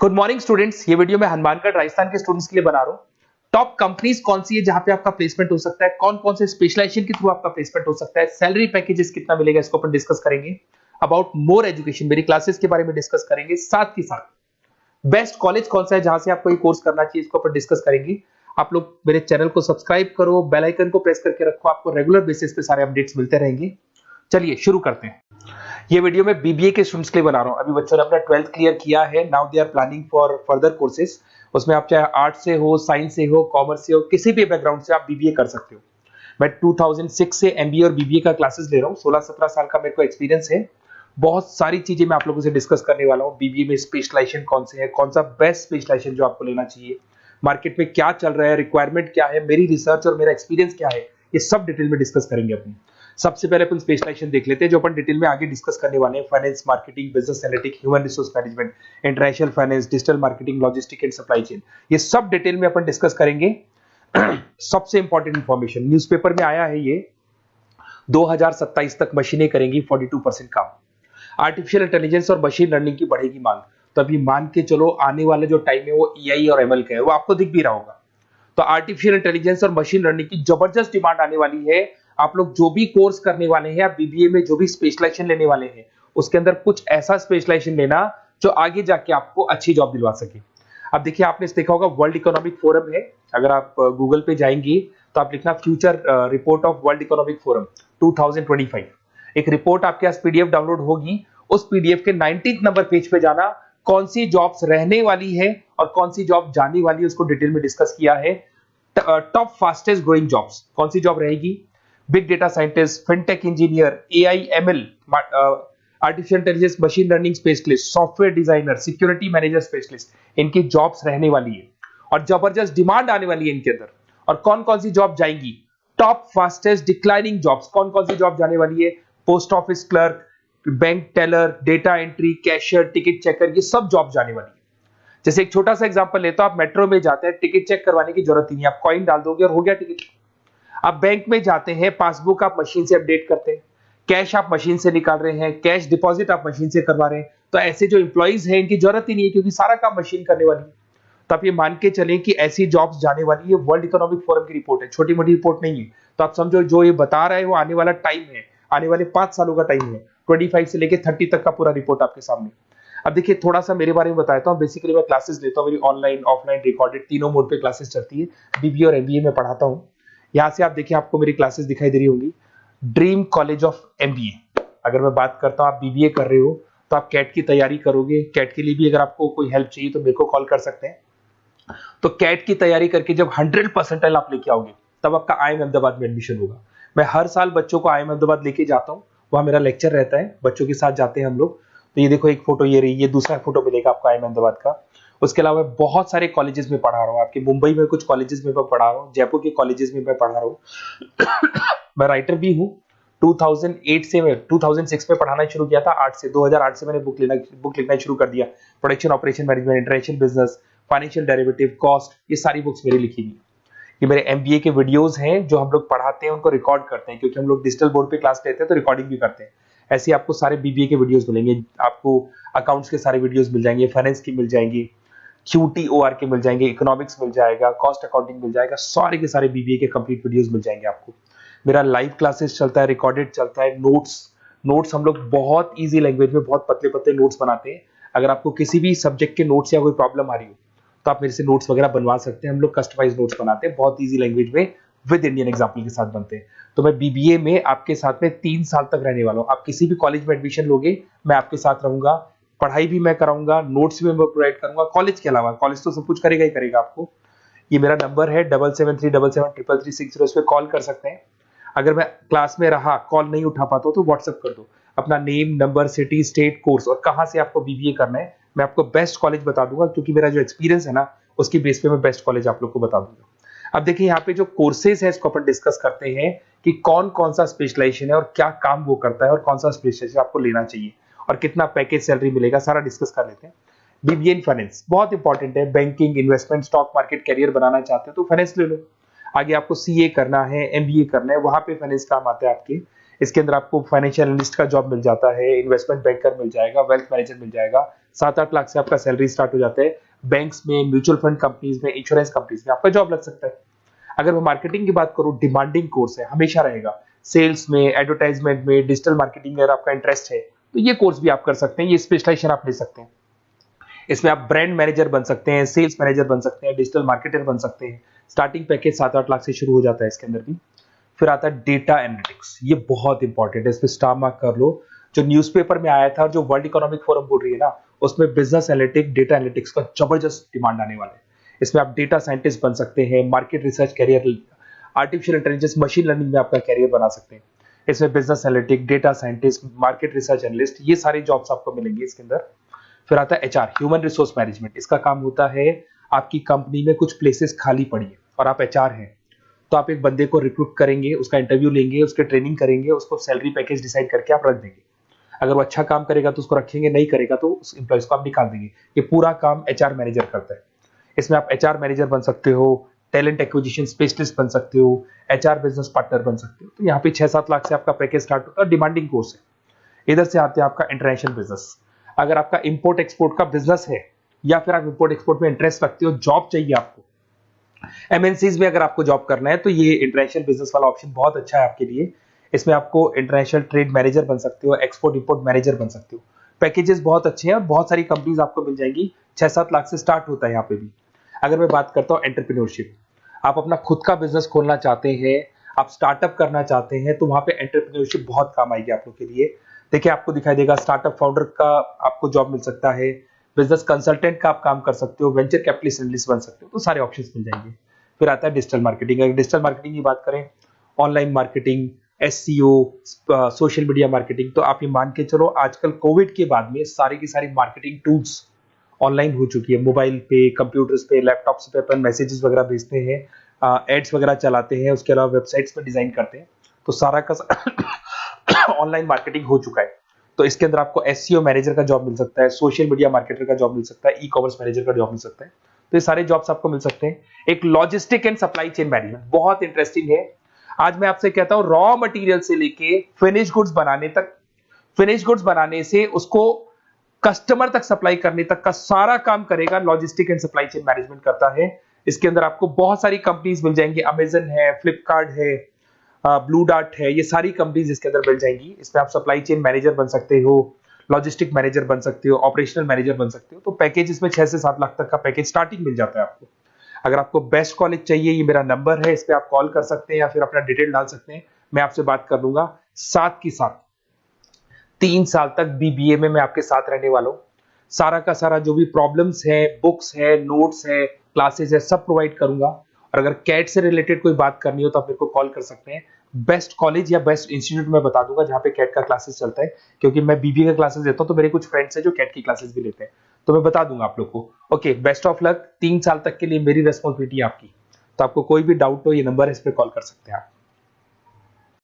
Good morning students. ये video मैं हनुमानगढ़ राजस्थान के स्टूडेंट्स के लिए बना रहा हूँ। टॉप कंपनीज कौन सी है जहां पे आपका प्लेसमेंट हो सकता है, कौन कौन से स्पेशलाइजेशन के थ्रू आपका प्लेसमेंट हो सकता है, सैलरी पैकेजेस कितना मिलेगा, इसको अपन डिस्कस करेंगे। अबाउट मोर एजुकेशन, मेरी क्लासेस के बारे में डिस्कस करेंगे। साथ ही साथ बेस्ट कॉलेज कौन सा है जहां से आपको ये कोर्स करना चाहिए, इसको अपन डिस्कस करेंगे। आप लोग मेरे चैनल को सब्सक्राइब करो, बेल आइकन को प्रेस करके रखो, आपको रेगुलर बेसिस पे सारे अपडेट्स मिलते रहेंगे। चलिए शुरू करते हैं। ये वीडियो मैं बीबीए के स्टूडेंट्स के लिए बना रहा हूँ। अभी बच्चों ने अपना 12th क्लियर किया है, now they are planning for further courses. उसमें आप चाहे आर्ट्स से हो, साइंस से हो, कॉमर्स से हो, किसी भी बैकग्राउंड से आप बीबीए कर सकते हो। मैं 2006 से एमबीए और बीबीए का क्लासेस ले रहा हूँ। 16-17 साल का मेरे को एक्सपीरियंस है। बहुत सारी चीजें मैं आप लोगों से डिस्कस करने वाला हूँ। बीबीए में स्पेशलाइजेशन कौन से है, कौन सा बेस्ट स्पेशलाइजेशन जो आपको लेना चाहिए, मार्केट में क्या चल रहा है, रिक्वायरमेंट क्या है, मेरी रिसर्च और मेरा एक्सपीरियंस क्या है, ये सब डिटेल में डिस्कस करेंगे अपनी। सबसे पहले अपन स्पेशलाइजेशन देख लेते हैं जो अपन डिटेल में आगे डिस्कस करने वाले हैं। Finance, marketing, business analytics, human resource management, international finance, digital marketing, logistic and supply chain, ये सब डिटेल में अपन डिस्कस करेंगे। सबसे इंपॉर्टेंट इंफॉर्मेशन, न्यूज़पेपर में आया है ये 2027 तक मशीनें करेंगी 42% काम। आर्टिफिशियल इंटेलिजेंस और मशीन लर्निंग की बढ़ेगी मांग। तो अभी मान के चलो आने वाला जो टाइम है वो एआई और एमएल का है, वो आपको दिख भी रहा होगा। तो आर्टिफिशियल इंटेलिजेंस और मशीन लर्निंग की जबरदस्त डिमांड आने वाली है। आप लोग जो भी कोर्स करने वाले हैं, आप बीबीए में जो भी स्पेशलाइजेशन लेने वाले हैं, उसके अंदर कुछ ऐसा स्पेशलाइजेशन लेना जो आगे जाके आपको अच्छी जॉब दिलवा सके। अब देखिए, आपने देखा होगा वर्ल्ड इकोनॉमिक फोरम है। अगर आप गूगल पे जाएंगे तो आप लिखना future report of world economic forum 2025। एक रिपोर्ट आपके पास पीडीएफ डाउनलोड होगी। उस पीडीएफ के 19th नंबर पेज पे जाना, कौन सी जॉब्स रहने वाली है और कौन सी जॉब जाने वाली है, उसको डिटेल में डिस्कस किया है। टॉप फास्टेस्ट ग्रोइंग जॉब्स, कौन सी जॉब रहेगी, big data scientist, fintech engineer, AI ML, artificial intelligence, machine learning specialist, software designer, security manager specialist, इनकी जॉब्स रहने वाली है और जबरदस्त डिमांड आने वाली है इनके अंदर। और कौन कौन सी जॉब जाएंगी, टॉप फास्टेस्ट डिक्लाइनिंग जॉब्स, कौन कौन सी जॉब जाने वाली है, post office clerk, bank teller, data entry, cashier, ticket checker, ये सब जॉब जाने वाली है। जैसे एक छोटा सा एग्जांपल लेता हूं, आप मेट्रो में जाते हैं, टिकट चेक करवाने की जरूरत ही नहीं, आप कॉइन डाल दोगे और हो गया टिकट। आप बैंक में जाते हैं, पासबुक आप मशीन से अपडेट करते हैं, कैश आप मशीन से निकाल रहे हैं, कैश डिपॉजिट आप मशीन से करवा रहे हैं। तो ऐसे जो एम्प्लॉइज हैं, इनकी जरूरत ही नहीं है क्योंकि सारा काम मशीन करने वाली है। तो आप ये मान के चलें कि ऐसी जॉब्स जाने वाली है। वर्ल्ड इकोनॉमिक फोरम की रिपोर्ट है, छोटी मोटी रिपोर्ट नहीं है। तो आप समझो जो ये बता रहा है वो आने वाला टाइम है, आने वाले 5 सालों का टाइम है। 25 से लेके 30 तक का पूरा रिपोर्ट आपके सामने। अब देखिए, थोड़ा सा मेरे बारे में बताता हूँ। बेसिकली मैं क्लासेस लेता हूँ, मेरी ऑनलाइन, ऑफलाइन, रिकॉर्डेड, तीनों मोड पे क्लासेस चलती है। बीबीए और एमबीए में पढ़ाता हूँ। यहाँ से आप देखिए, आपको मेरी क्लासेस दिखाई दे रही होंगी। Dream college of MBA. अगर मैं बात करता हूँ, आप बीबीए कर रहे हो तो आप कैट की तैयारी करोगे। कैट के लिए भी अगर आपको कोई हेल्प चाहिए तो मेरे को कॉल कर सकते हैं। तो कैट की तैयारी करके जब 100% आप लेके आओगे तब आपका आईएम अहमदाबाद में एडमिशन होगा। मैं हर साल बच्चों को आईएम अहमदाबाद लेके जाता हूँ, वहां मेरा लेक्चर रहता है, बच्चों के साथ जाते हैं हम लोग। तो ये देखो, एक फोटो ये रही, ये दूसरा फोटो मिलेगा आपको आईएम अहमदाबाद का। उसके अलावा बहुत सारे कॉलेजेस में पढ़ा रहा हूँ। आपके मुंबई में कुछ कॉलेजेस में मैं पढ़ा रहा हूँ, जयपुर के कॉलेजेस में मैं पढ़ा रहा हूँ। मैं राइटर भी हूँ। 2008 से मैं 2006 में पढ़ाना शुरू किया था। 2008 से मैंने बुक लिखना शुरू कर दिया। Production operation management, international business, financial derivative, cost, ये सारी बुक्स मेरी लिखी हुई। ये मेरे एमबीए के वीडियोस हैं जो हम लोग पढ़ाते हैं, उनको रिकॉर्ड करते हैं क्योंकि हम लोग डिजिटल बोर्ड पे क्लास लेते हैं तो रिकॉर्डिंग भी करते हैं। ऐसे आपको सारे बीबीए के वीडियोस मिलेंगे। आपको अकाउंट्स के सारे वीडियोस मिल जाएंगे, फाइनेंस की मिल जाएंगी, क्यूटीओआर के मिल जाएंगे, इकोनॉमिक्स मिल जाएगा, कॉस्ट अकाउंटिंग मिल जाएगा, सारे के सारे बीबीए के कंप्लीट वीडियोस मिल जाएंगे आपको। मेरा लाइव क्लासेस चलता है, रिकॉर्डेड चलता है, नोट्स हम लोग बहुत ईजी लैंग्वेज में बहुत पतले पतले नोट्स बनाते हैं। अगर आपको किसी भी सब्जेक्ट के नोट्स या कोई प्रॉब्लम आ रही हो तो आप मेरे से नोट्स वगैरह बनवा सकते हैं। हम लोग कस्टमाइज नोट्स बनाते हैं, बहुत इजी लैंग्वेज में, विद इंडियन एग्जाम्पल के साथ बनते हैं। तो मैं बीबीए में आपके साथ में 3 साल तक रहने वाला हूँ। आप किसी भी कॉलेज में एडमिशन लोगे, मैं आपके साथ रहूंगा, पढ़ाई भी मैं कराऊंगा, नोट्स भी मैं प्रोवाइड करूंगा। कॉलेज के अलावा, कॉलेज तो सब कुछ करेगा ही करेगा आपको। ये मेरा नंबर है 7737733360, इस पे कॉल कर सकते हैं। अगर मैं क्लास में रहा, कॉल नहीं उठा पाता तो व्हाट्सएप कर दो अपना name, number, city, state, course और कहां से आपको बीबीए करना है। मैं आपको बेस्ट कॉलेज बता दूंगा क्योंकि मेरा जो एक्सपीरियंस है ना, उसकी बेस पे मैं बेस्ट कॉलेज आप लोग को बता दूंगा। अब देखिए, यहाँ पे जो कोर्सेज है इसको अपन डिस्कस करते हैं कि कौन कौन सा स्पेशलाइजेशन है और क्या काम वो करता है और कौन सा स्पेशलाइजेशन आपको लेना चाहिए और कितना पैकेज सैलरी मिलेगा, सारा डिस्कस कर लेते हैं। बीबीए इन फाइनेंस बहुत इंपॉर्टेंट है। Banking, investment, stock market career बनाना चाहते हो तो फाइनेंस ले लो। आगे आपको सीए करना है, एमबीए करना है, वहां पे फाइनेंस काम आता है आपके। इसके अंदर आपको फाइनेंशियल एनालिस्ट का जॉब मिल जाता है, इन्वेस्टमेंट बैंकर मिल जाएगा, वेल्थ मैनेजर मिल जाएगा। 7-8 लाख से आपका सैलरी स्टार्ट हो जाता है। बैंक्स में, म्यूचुअल फंड कंपनीज में, इंश्योरेंस कंपनीज में आपका जॉब लग सकता है। अगर मैं मार्केटिंग की बात करूं, डिमांडिंग कोर्स है, हमेशा रहेगा। सेल्स में, एडवर्टाइजमेंट में, डिजिटल मार्केटिंग में अगर आपका इंटरेस्ट है तो ये कोर्स भी आप कर सकते हैं, ये स्पेशलाइजेशन आप ले सकते हैं। इसमें आप ब्रांड मैनेजर बन सकते हैं, सेल्स मैनेजर बन सकते हैं, डिजिटल मार्केटर बन सकते हैं। स्टार्टिंग पैकेज 7-8 लाख से शुरू हो जाता है इसके अंदर भी। फिर आता है डेटा एनालिटिक्स, ये बहुत इंपॉर्टेंट है, इस पे स्टार मार्क कर लो। जो न्यूज़पेपर में आया था, जो वर्ल्ड इकोनॉमिक फोरम बोल रही है ना, उसमें बिजनेस एनालिटिक्स, डेटा एनालिटिक्स का जबरदस्त डिमांड आने वाला है। इसमें आप डेटा साइंटिस्ट बन सकते हैं, market research career, artificial intelligence, machine learning में आपका कैरियर बना सकते हैं। इसमें business analytic, data scientist, market research analyst, ये सारे जॉब्स आपको मिलेंगे इसके अंदर। फिर आता है एचआर, ह्यूमन रिसोर्स मैनेजमेंट। इसका काम होता है, आपकी कंपनी में कुछ प्लेसेस खाली पड़ी है और आप एचआर हैं, तो आप एक बंदे को रिक्रूट करेंगे, उसका इंटरव्यू लेंगे, उसके ट्रेनिंग करेंगे, उसको सैलरी पैकेज डिसाइड करके आप रख देंगे। अगर वो अच्छा काम करेगा तो उसको रखेंगे, नहीं करेगा तो उस एम्प्लॉइज को आप निकाल देंगे। ये पूरा काम एचआर मैनेजर करता है। इसमें आप एचआर मैनेजर बन सकते हो, टैलेंट एक्विजिशन स्पेशलिस्ट बन सकते हो, एचआर बिजनेस पार्टनर बन सकते हो। तो यहाँ पे 6-7 लाख से आपका पैकेज स्टार्ट होता है, डिमांडिंग कोर्स है। इधर से आते हैं आपका इंटरनेशनल बिजनेस। अगर आपका इंपोर्ट एक्सपोर्ट का बिजनेस है या फिर आप इंपोर्ट एक्सपोर्ट में इंटरेस्ट रखते हो, जॉब चाहिए आपको, एमएनसीज में अगर आपको जॉब करना है, तो ये इंटरनेशनल बिजनेस वाला ऑप्शन बहुत अच्छा है आपके लिए। इसमें आपको इंटरनेशनल ट्रेड मैनेजर बन सकते हो, एक्सपोर्ट इंपोर्ट मैनेजर बन सकते हो। पैकेजेस बहुत अच्छे हैं और बहुत सारी कंपनीज आपको मिल जाएंगी। 6-7 लाख से स्टार्ट होता है यहाँ पे भी। अगर मैं बात करता हूँ एंटरप्रेन्योरशिप, आप अपना खुद का बिजनेस खोलना चाहते हैं, आप स्टार्टअप करना चाहते हैं, तो वहां पे एंटरप्रेन्योरशिप बहुत काम आएगी आप लोग के लिए। देखिए, आपको दिखाई देगा, स्टार्टअप फाउंडर का आपको जॉब मिल सकता है, बिजनेस कंसल्टेंट का आप काम कर सकते हो, वेंचर कैपिटलिस्ट एनालिस्ट बन सकते हो, तो सारे ऑप्शंस मिल जाएंगे। फिर आता है डिजिटल मार्केटिंग। अगर डिजिटल मार्केटिंग की बात करें, online marketing, SEO, social media marketing, तो आप ये मान के चलो, आजकल कोविड के बाद में सारी की सारी मार्केटिंग टूल्स ऑनलाइन हो चुकी है। मोबाइल पे, कंप्यूटर्स पे, लैपटॉप्स पे अपन मैसेजेस वगैरह भेजते हैं, एड्स वगैरह चलाते हैं, उसके अलावा वेबसाइट्स पे डिजाइन करते हैं, तो सारा का ऑनलाइन मार्केटिंग हो चुका है। तो इसके अंदर आपको एसईओ मैनेजर का जॉब मिल सकता है, सोशल मीडिया मार्केटर का जॉब मिल सकता है, ई कॉमर्स मैनेजर का जॉब मिल सकता है। तो ये सारे जॉब्स आपको मिल सकते हैं। एक logistic and supply chain management बहुत इंटरेस्टिंग है। आज मैं आपसे कहता हूं, रॉ मटेरियल से लेके फिनिश गुड्स बनाने तक, फिनिश गुड्स बनाने से उसको कस्टमर तक सप्लाई करने तक का सारा काम करेगा logistic and supply chain management करता है। इसके अंदर आपको बहुत सारी कंपनीज मिल जाएंगी, अमेजन है, फ्लिपकार्ट है, ब्लू डार्ट है, ये सारी कंपनीज इसके अंदर मिल जाएंगी। इसमें आप सप्लाई चेन मैनेजर बन सकते हो, लॉजिस्टिक मैनेजर बन सकते हो, ऑपरेशनल मैनेजर बन सकते हो। तो पैकेज इसमें 6 से 7 लाख तक का पैकेज स्टार्टिंग मिल जाता है आपको। अगर आपको बेस्ट कॉलेज चाहिए, ये मेरा नंबर है, इस पे आप कॉल कर सकते हैं या फिर अपना डिटेल डाल सकते हैं, मैं आपसे बात कर लूंगा। साथ की साथ 3 साल तक बीबीए में मैं आपके साथ रहने वाला हूं। सारा का सारा जो भी प्रॉब्लम्स है, बुक्स है, नोट्स है, क्लासेस है, सब प्रोवाइड करूंगा। और अगर कैट से रिलेटेड कोई बात करनी हो तो आप मेरे को कॉल कर सकते हैं। बेस्ट कॉलेज या बेस्ट इंस्टीट्यूट में बता दूंगा जहां पे कैट का क्लासेस चलता है, क्योंकि मैं बीबीए का क्लासेस देता हूं, तो मेरे कुछ फ्रेंड्स हैं जो कैट की क्लासेस भी लेते हैं, तो मैं बता दूंगा आप लोग को। Okay, best of luck. 3 साल तक के लिए मेरी रेस्पॉन्सिबिलिटी आपकी। तो आपको कोई भी डाउट हो, ये नंबर है, इस पर कॉल कर सकते हैं आप।